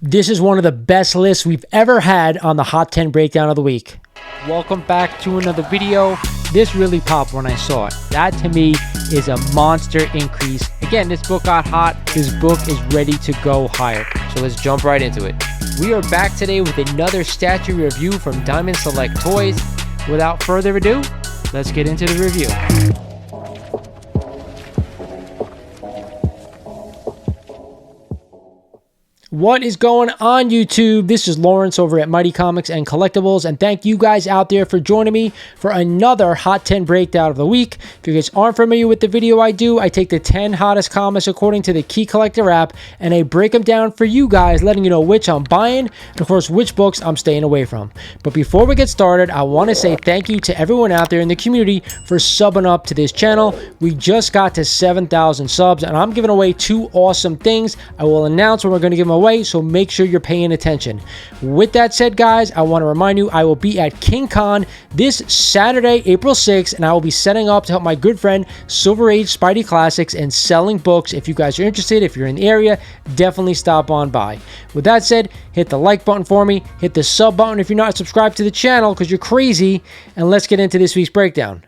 This is one of the best lists we've ever had on the Hot 10 Breakdown of the Week. Welcome back to another video. This really popped when I saw it. That to me is a monster increase. Again, this book got hot. This book is ready to go higher. So let's jump right into it. We are back today with another statue review from Diamond Select Toys. Without further ado, let's get into the review. What is going on, YouTube? This is Lawrence over at Mighty Comics and Collectibles, and thank you guys out there for joining me for another Hot 10 Breakdown of the Week. If you guys aren't familiar with the video I do, I take the 10 hottest comics according to the Key Collector app, and I break them down for you guys, letting you know which I'm buying, and of course, which books I'm staying away from. But before we get started, I want to say thank you to everyone out there in the community for subbing up to this channel. We just got to 7,000 subs, and I'm giving away two awesome things. I will announce when we're going to give them away, so make sure you're paying attention. With that said, guys, I want to remind you I will be at King Con this Saturday, April 6th, and I will be setting up to help my good friend Silver Age Spidey Classics and selling books. If you guys are interested, if you're in the area, definitely stop on by. With that said, hit the like button for me, hit the sub button if you're not subscribed to the channel because you're crazy, and let's get into this week's breakdown.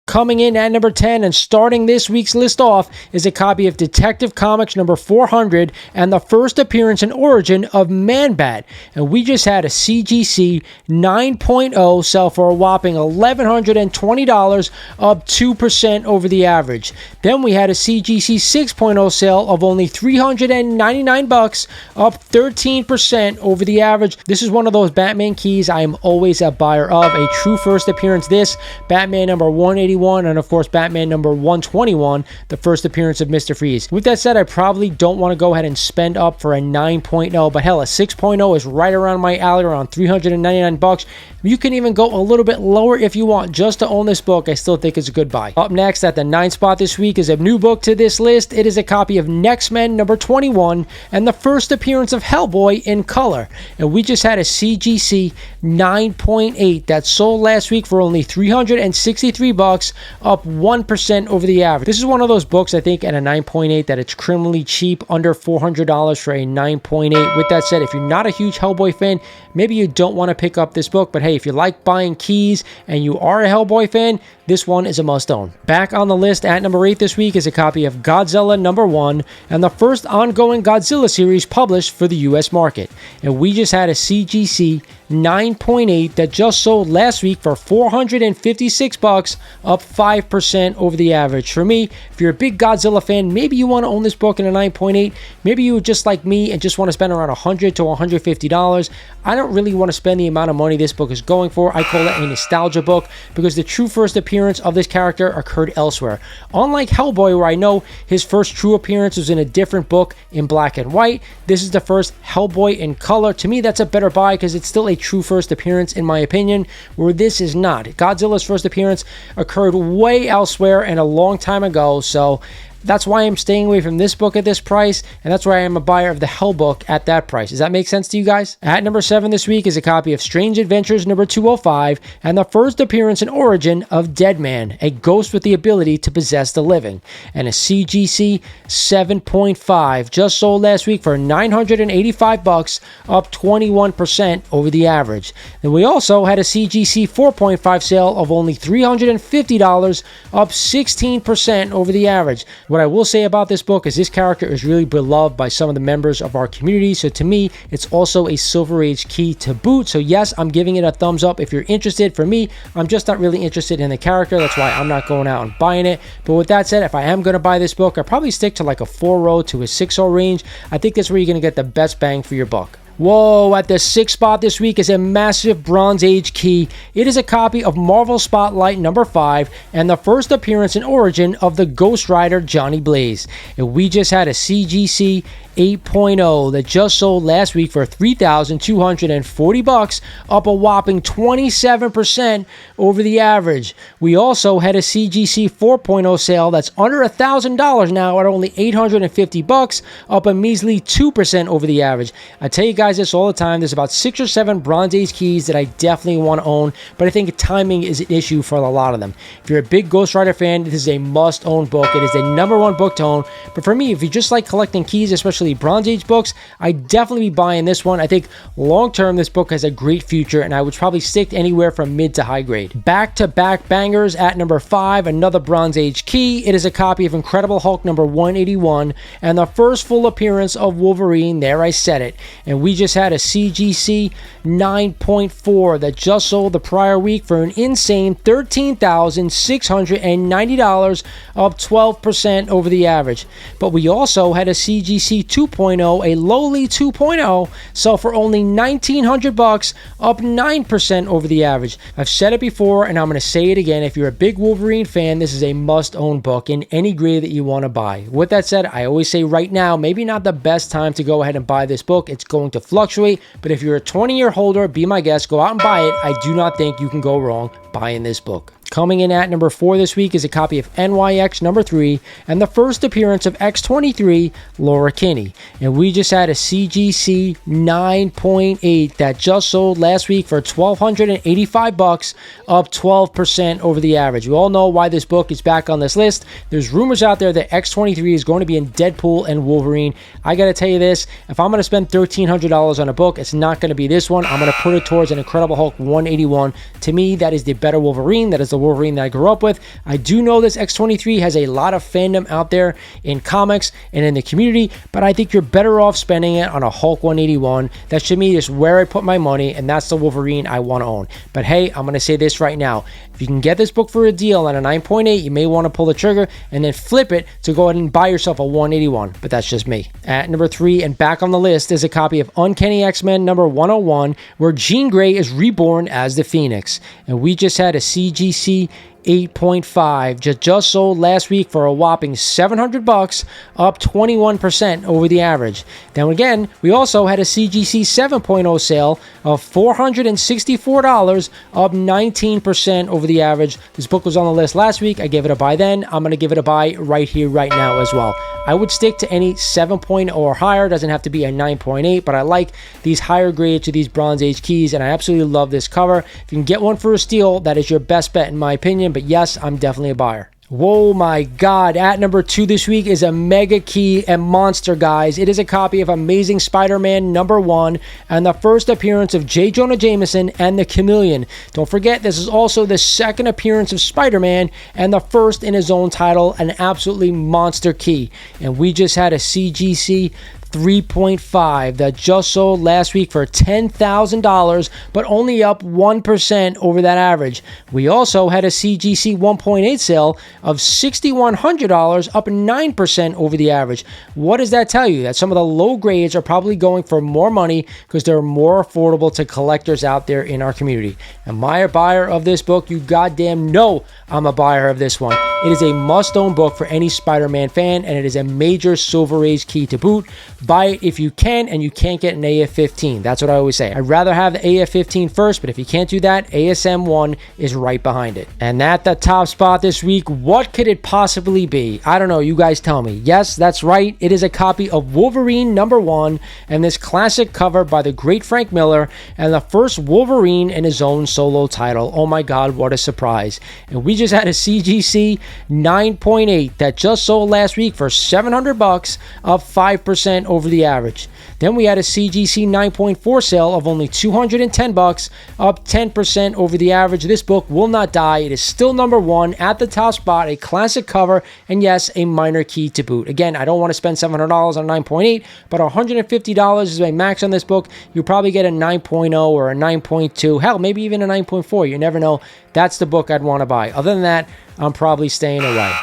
Coming in at number 10 and starting this week's list off is a copy of Detective Comics number 400 and the first appearance and origin of Man-Bat. And we just had a CGC 9.0 sell for a whopping $1,120, up 2% over the average. Then we had a CGC 6.0 sale of only $399, up 13% over the average. This is one of those Batman keys I am always a buyer of. A true first appearance, this Batman number 181. And of course Batman number 121, the first appearance of Mr. Freeze. With that said, I probably don't want to go ahead and spend up for a 9.0, but hell, a 6.0 is right around my alley, around $399. You can even go a little bit lower if you want just to own this book. I still think it's a good buy. Up next at the 9th spot this week is a new book to this list. It is a copy of Next Men number 21 and the first appearance of Hellboy in color. And we just had a CGC 9.8 that sold last week for only $363, up 1% over the average. This is one of those books, I think, at a 9.8 that it's criminally cheap, under $400 for a 9.8. With that said, if you're not a huge Hellboy fan, maybe you don't want to pick up this book, but hey, if you like buying keys and you are a Hellboy fan, this one is a must-own. Back on the list at number 8 this week is a copy of Godzilla number 1 and the first ongoing Godzilla series published for the US market. And we just had a CGC 9.8 that just sold last week for $456, up 5% over the average. For me, if you're a big Godzilla fan, maybe you want to own this book in a 9.8. Maybe you just like me and just want to spend around $100 to $150. I don't really want to spend the amount of money this book is going for. I call it a nostalgia book because the true first appearance of this character occurred elsewhere. Unlike Hellboy, where I know his first true appearance was in a different book in black and white, this is the first Hellboy in color. To me, that's a better buy because it's still a true first appearance in my opinion, where this is not. Godzilla's first appearance occurred way elsewhere and a long time ago, so that's why I'm staying away from this book at this price, and that's why I am a buyer of the Hell book at that price. Does that make sense to you guys? At number 7 this week is a copy of Strange Adventures number 205 and the first appearance and origin of Deadman, a ghost with the ability to possess the living, and a CGC 7.5 just sold last week for $985, up 21% over the average. Then we also had a CGC 4.5 sale of only $350, up 16% over the average. What I will say about this book is this character is really beloved by some of the members of our community, so to me, it's also a Silver Age key to boot. So yes, I'm giving it a thumbs up if you're interested. For me, I'm just not really interested in the character. That's why I'm not going out and buying it. But with that said, if I am going to buy this book, I'll probably stick to like a 4.0 to a 6.0 range. I think that's where you're going to get the best bang for your buck. Whoa, at the 6th spot this week is a massive Bronze Age key. It is a copy of Marvel Spotlight number 5 and the first appearance and origin of the Ghost Rider Johnny Blaze. And we just had a CGC 8.0 that just sold last week for $3,240, up a whopping 27% over the average. We also had a CGC 4.0 sale that's under $1,000 now at only $850, up a measly 2% over the average. I tell you guys, guys this all the time. There's about 6 or 7 Bronze Age keys that I definitely want to own, but I think timing is an issue for a lot of them. If you're a big Ghost Rider fan, this is a must-own book. It is the #1 book to own. But for me, if you just like collecting keys, especially Bronze Age books, I'd definitely be buying this one. I think long-term, this book has a great future, and I would probably stick to anywhere from mid to high grade. Back-to-back bangers at number 5, another Bronze Age key. It is a copy of Incredible Hulk number 181, and the first full appearance of Wolverine. There, I said it. And we just had a CGC 9.4 that just sold the prior week for an insane $13,690, up 12% over the average. But we also had a CGC 2.0, a lowly 2.0, sell for only $1,900, up 9% over the average. I've said it before, and I'm going to say it again. If you're a big Wolverine fan, this is a must-own book in any grade that you want to buy. With that said, I always say right now, maybe not the best time to go ahead and buy this book. It's going to fluctuate, but if you're a 20-year holder, be my guest, go out and buy it. I do not think you can go wrong buying this book. Coming in at number 4 this week is a copy of NYX number 3 and the first appearance of X-23, Laura Kinney. And we just had a CGC 9.8 that just sold last week for $1,285, up 12% over the average. We all know why this book is back on this list. There's rumors out there that X-23 is going to be in Deadpool and Wolverine. I gotta tell you this, if I'm gonna spend $1,300 on a book, it's not gonna be this one. I'm gonna put it towards an Incredible Hulk 181. To me, that is the better Wolverine. That is the Wolverine that I grew up with. I do know this X-23 has a lot of fandom out there in comics and in the community, but I think you're better off spending it on a Hulk 181. That should be just where I put my money, and that's the Wolverine I want to own. But hey, I'm going to say this right now. If you can get this book for a deal on a 9.8, you may want to pull the trigger and then flip it to go ahead and buy yourself a 181, but that's just me. At number 3 and back on the list is a copy of Uncanny X-Men number 101, where Jean Grey is reborn as the Phoenix. And we just had a CGC 8.5 just sold last week for a whopping $700, up 21% over the average. Then again, we also had a CGC 7.0 sale of $464, up 19% over the average. This book was on the list last week. I gave it a buy then. I'm going to give it a buy right here, right now as well. I would stick to any 7.0 or higher. It doesn't have to be a 9.8, but I like these higher grades to these Bronze Age keys, and I absolutely love this cover. If you can get one for a steal, that is your best bet in my opinion. But yes, I'm definitely a buyer. Whoa, my God. At number 2 this week is a mega key and monster, guys. It is a copy of Amazing Spider-Man number 1 and the first appearance of J. Jonah Jameson and the Chameleon. Don't forget, this is also the second appearance of Spider-Man and the first in his own title, an absolutely monster key. And we just had a CGC 3.5 that just sold last week for $10,000, but only up 1% over that average. We also had a CGC 1.8 sale of $6,100, up 9% over the average. What does that tell you? That some of the low grades are probably going for more money because they're more affordable to collectors out there in our community. Am I a buyer of this book? You goddamn know I'm a buyer of this one. It is a must-own book for any Spider-Man fan, and it is a major Silver Age key to boot. Buy it if you can, and you can't get an AF-15. That's what I always say. I'd rather have the AF-15 first, but if you can't do that, ASM-1 is right behind it. And at the top spot this week, what could it possibly be? I don't know. You guys tell me. Yes, that's right. It is a copy of Wolverine number 1, and this classic cover by the great Frank Miller, and the first Wolverine in his own solo title. Oh my God, what a surprise. And we just had a CGC 9.8 that just sold last week for $700, up 5% over the average. Then we had a CGC 9.4 sale of only $210, up 10% over the average. This book will not die. It is still number 1 at the top spot, a classic cover, and yes, a minor key to boot. Again, I don't want to spend $700 on 9.8, but $150 is my max on this book. You'll probably get a 9.0 or a 9.2, hell, maybe even a 9.4. You never know. That's the book I'd want to buy. Other than that, I'm probably staying away.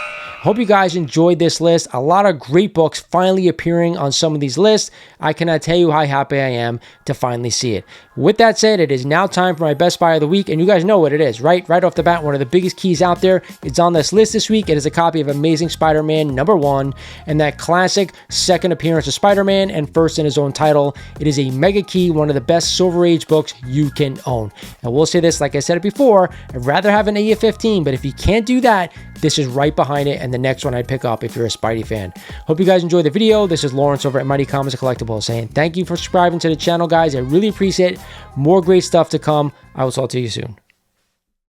Hope you guys enjoyed this list. A lot of great books finally appearing on some of these lists. I cannot tell you how happy I am to finally see it. With that said, it is now time for my best buy of the week, and you guys know what it is, right? Right off the bat, one of the biggest keys out there. It's on this list this week. It is a copy of Amazing Spider-Man number 1 and that classic second appearance of Spider-Man and first in his own title. It is a mega key, one of the best Silver Age books you can own. And we'll say this, like I said it before, I'd rather have an AF-15, but if you can't do that, this is right behind it and the next one I'd pick up if you're a Spidey fan. Hope you guys enjoyed the video. This is Lawrence over at Mighty Comics and Collectibles saying thank you for subscribing to the channel, guys. I really appreciate it. More great stuff to come. I will talk to you soon.